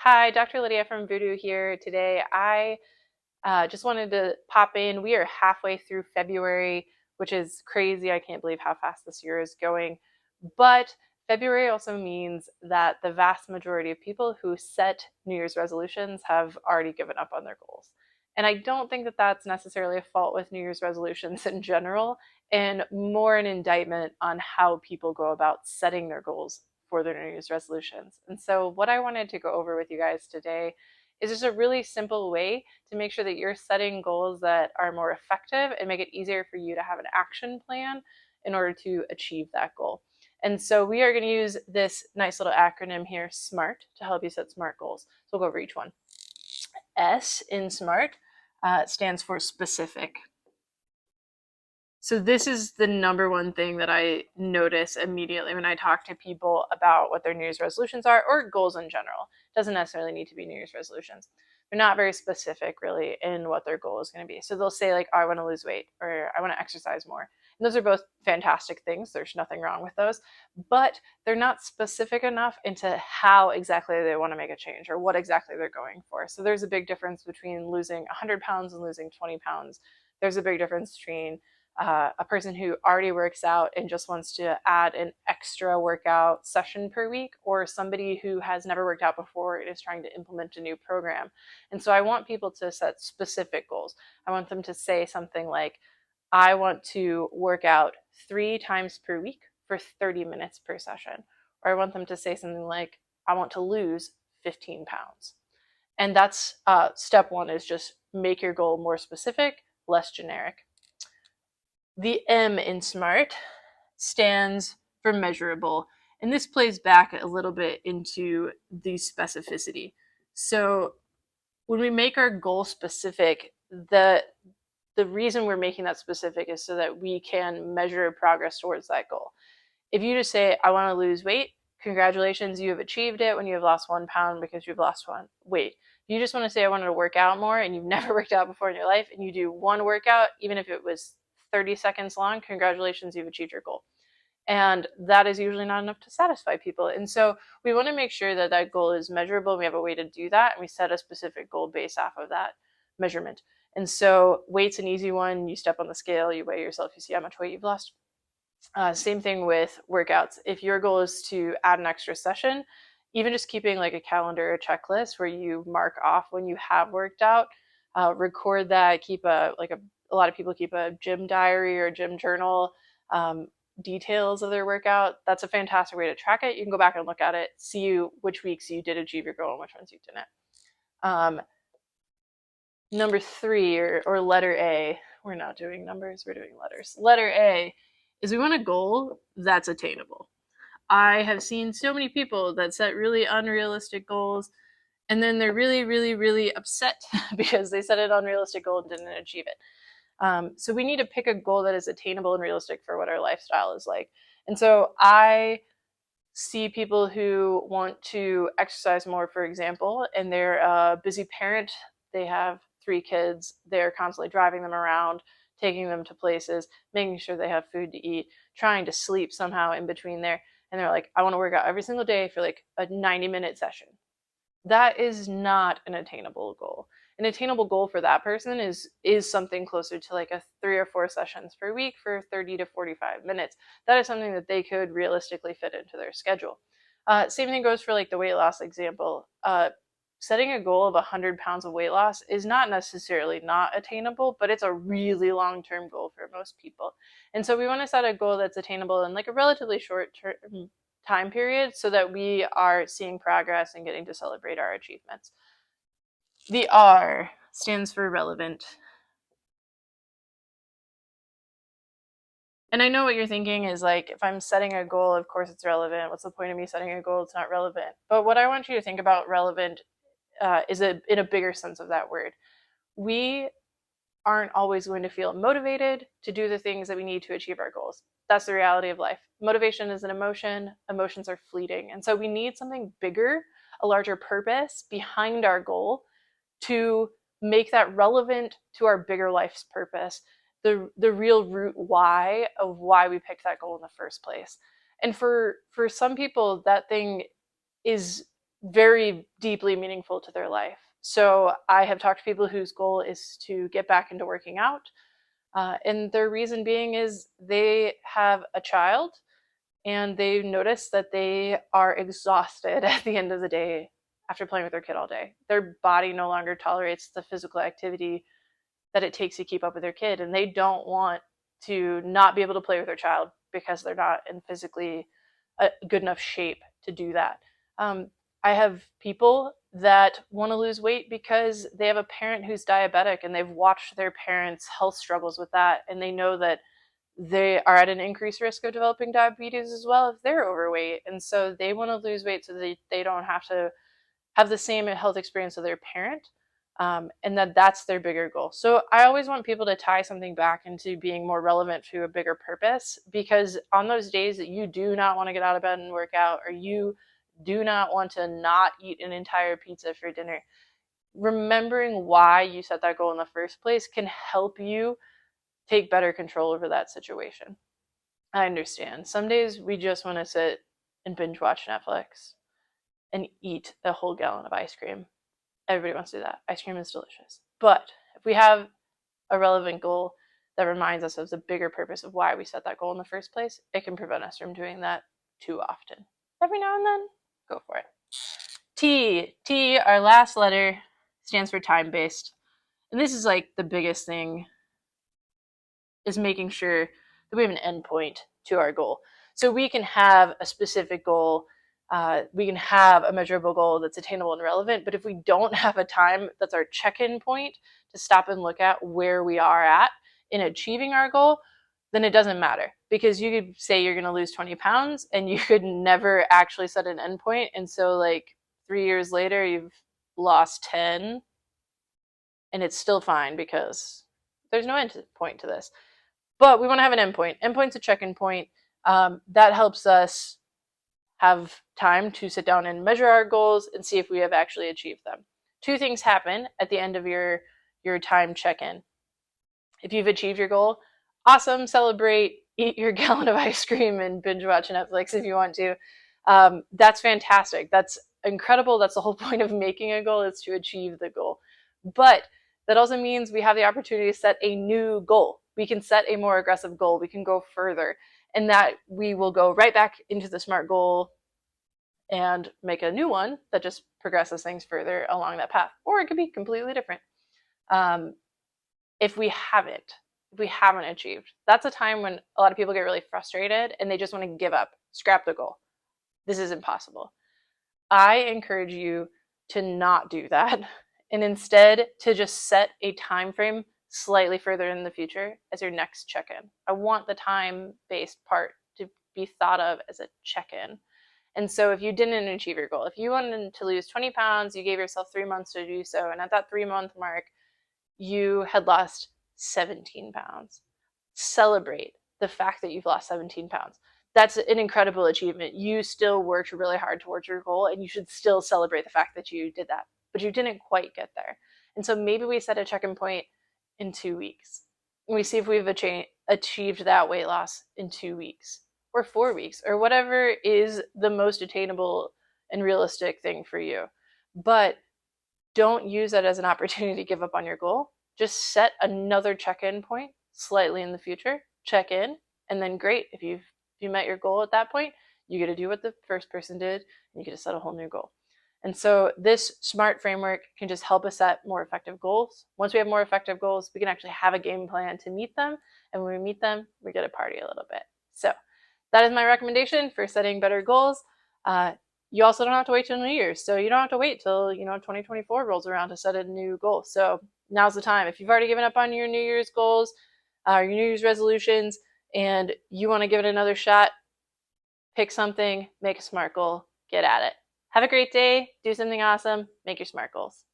Hi, Dr. Lydia from Voodoo here today. I just wanted to pop in. We are halfway through February, which is crazy. I can't believe how fast this year is going. But February also means that the vast majority of people who set New Year's resolutions have already given up on their goals. And I don't think that that's necessarily a fault with New Year's resolutions in general, and more an indictment on how people go about setting their goals for their New Year's resolutions. And so, what I wanted to go over with you guys today is just a really simple way to make sure that you're setting goals that are more effective and make it easier for you to have an action plan in order to achieve that goal. And so we are going to use this nice little acronym here, SMART, to help you set SMART goals. So we'll go over each one. S in SMART stands for specific. So this is the number one thing that I notice immediately when I talk to people about what their New Year's resolutions are, or goals in general. It doesn't necessarily need to be New Year's resolutions. They're not very specific really in what their goal is going to be. So they'll say like, oh, I want to lose weight, or I want to exercise more. And those are both fantastic things. There's nothing wrong with those, but they're not specific enough into how exactly they want to make a change or what exactly they're going for. So there's a big difference between losing 100 pounds and losing 20 pounds. There's a big difference between a person who already works out and just wants to add an extra workout session per week, or somebody who has never worked out before and is trying to implement a new program. And so I want people to set specific goals. I want them to say something like, I want to work out 3 times per week for 30 minutes per session. Or I want them to say something like, I want to lose 15 pounds. And that's step one, is just make your goal more specific, less generic. The M in SMART stands for measurable, and this plays back a little bit into the specificity. So when we make our goal specific, the reason we're making that specific is so that we can measure progress towards that goal. If you just say, I want to lose weight, congratulations, you have achieved it when you have lost 1 pound because you've lost weight. If you just want to say, I wanted to work out more, and you've never worked out before in your life, and you do one workout, even if it was 30 seconds long, congratulations, you've achieved your goal. And that is usually not enough to satisfy people. And so we want to make sure that that goal is measurable. We have a way to do that, and we set a specific goal based off of that measurement. And so weight's an easy one. You step on the scale, you weigh yourself, you see how much weight you've lost. Same thing with workouts. If your goal is to add an extra session, even just keeping like a calendar or checklist where you mark off when you have worked out, record that, keep a lot of people keep a gym diary or gym journal, details of their workout. That's a fantastic way to track it. You can go back and look at it, see which weeks you did achieve your goal and which ones you didn't. Number 3, or letter A, we're not doing numbers, we're doing letters. Letter A is we want a goal that's attainable. I have seen so many people that set really unrealistic goals, and then they're really, really, really upset because they set an unrealistic goal and didn't achieve it. So we need to pick a goal that is attainable and realistic for what our lifestyle is like. And so I see people who want to exercise more, for example, and they're a busy parent. They have 3 kids. They're constantly driving them around, taking them to places, making sure they have food to eat, trying to sleep somehow in between there. And they're like, I want to work out every single day for like a 90-minute session. That is not an attainable goal. An attainable goal for that person is something closer to like a 3 or 4 sessions per week for 30 to 45 minutes. That is something that they could realistically fit into their schedule. Same thing goes for like the weight loss example. Setting a goal of 100 pounds of weight loss is not necessarily not attainable, but it's a really long-term goal for most people. And so we want to set a goal that's attainable in like a relatively short term time period so that we are seeing progress and getting to celebrate our achievements. The R stands for relevant. And I know what you're thinking is like, if I'm setting a goal, of course it's relevant. What's the point of me setting a goal? It's not relevant. But what I want you to think about relevant is in a bigger sense of that word. We aren't always going to feel motivated to do the things that we need to achieve our goals. That's the reality of life. Motivation is an emotion. Emotions are fleeting. And so we need something bigger, a larger purpose behind our goal to make that relevant to our bigger life's purpose, the real root why of why we picked that goal in the first place. And for some people, that thing is very deeply meaningful to their life. So I have talked to people whose goal is to get back into working out. And their reason being is they have a child and they notice that they are exhausted at the end of the day after playing with their kid all day. Their body no longer tolerates the physical activity that it takes to keep up with their kid, and they don't want to not be able to play with their child because they're not in physically a good enough shape to do that. I have people that want to lose weight because they have a parent who's diabetic and they've watched their parents' health struggles with that, and they know that they are at an increased risk of developing diabetes as well if they're overweight. And so they want to lose weight so they don't have to have the same health experience of their parent. And that's their bigger goal. So I always want people to tie something back into being more relevant to a bigger purpose, because on those days that you do not want to get out of bed and work out, or you do not want to not eat an entire pizza for dinner, remembering why you set that goal in the first place can help you take better control over that situation. I understand. Some days we just want to sit and binge watch Netflix and eat a whole gallon of ice cream. Everybody wants to do that. Ice cream is delicious. But if we have a relevant goal that reminds us of the bigger purpose of why we set that goal in the first place, it can prevent us from doing that too often. Every now and then, go for it. T. T, our last letter, stands for time-based. And this is like the biggest thing, is making sure that we have an endpoint to our goal. So we can have a specific goal, we can have a measurable goal that's attainable and relevant, but if we don't have a time that's our check-in point to stop and look at where we are at in achieving our goal, then it doesn't matter, because you could say you're going to lose 20 pounds and you could never actually set an endpoint. And so like 3 years later, you've lost 10 and it's still fine because there's no end point to this. But we want to have an endpoint. Endpoint's a check-in point. That helps us have time to sit down and measure our goals and see if we have actually achieved them. Two things happen at the end of your time check-in. If you've achieved your goal, awesome, celebrate, eat your gallon of ice cream and binge watch Netflix if you want to. That's fantastic. That's incredible. That's the whole point of making a goal, is to achieve the goal. But that also means we have the opportunity to set a new goal. We can set a more aggressive goal. We can go further, and that we will go right back into the SMART goal and make a new one that just progresses things further along that path. Or it could be completely different. If we haven't achieved, that's a time when a lot of people get really frustrated and they just want to give up, scrap the goal. This is impossible. I encourage you to not do that, and instead to just set a time frame slightly further in the future as your next check-in. I want the time-based part to be thought of as a check-in. And so if you didn't achieve your goal, if you wanted to lose 20 pounds, you gave yourself 3 months to do so, and at that 3-month mark, you had lost 17 pounds. Celebrate the fact that you've lost 17 pounds. That's an incredible achievement. You still worked really hard towards your goal, and you should still celebrate the fact that you did that. But you didn't quite get there. And so maybe we set a check-in point in 2 weeks. And we see if we've achieved that weight loss in 2 weeks or 4 weeks or whatever is the most attainable and realistic thing for you. But don't use that as an opportunity to give up on your goal. Just set another check-in point slightly in the future, check in, and then great. If you met your goal at that point, you get to do what the first person did, and you get to set a whole new goal. And so this SMART framework can just help us set more effective goals. Once we have more effective goals, we can actually have a game plan to meet them. And when we meet them, we get to party a little bit. So that is my recommendation for setting better goals. You also don't have to wait till New Year's. So you don't have to wait till 2024 rolls around to set a new goal. So now's the time. If you've already given up on your New Year's goals, your New Year's resolutions, and you want to give it another shot, pick something, make a SMART goal, get at it. Have a great day, do something awesome, make your SMART goals.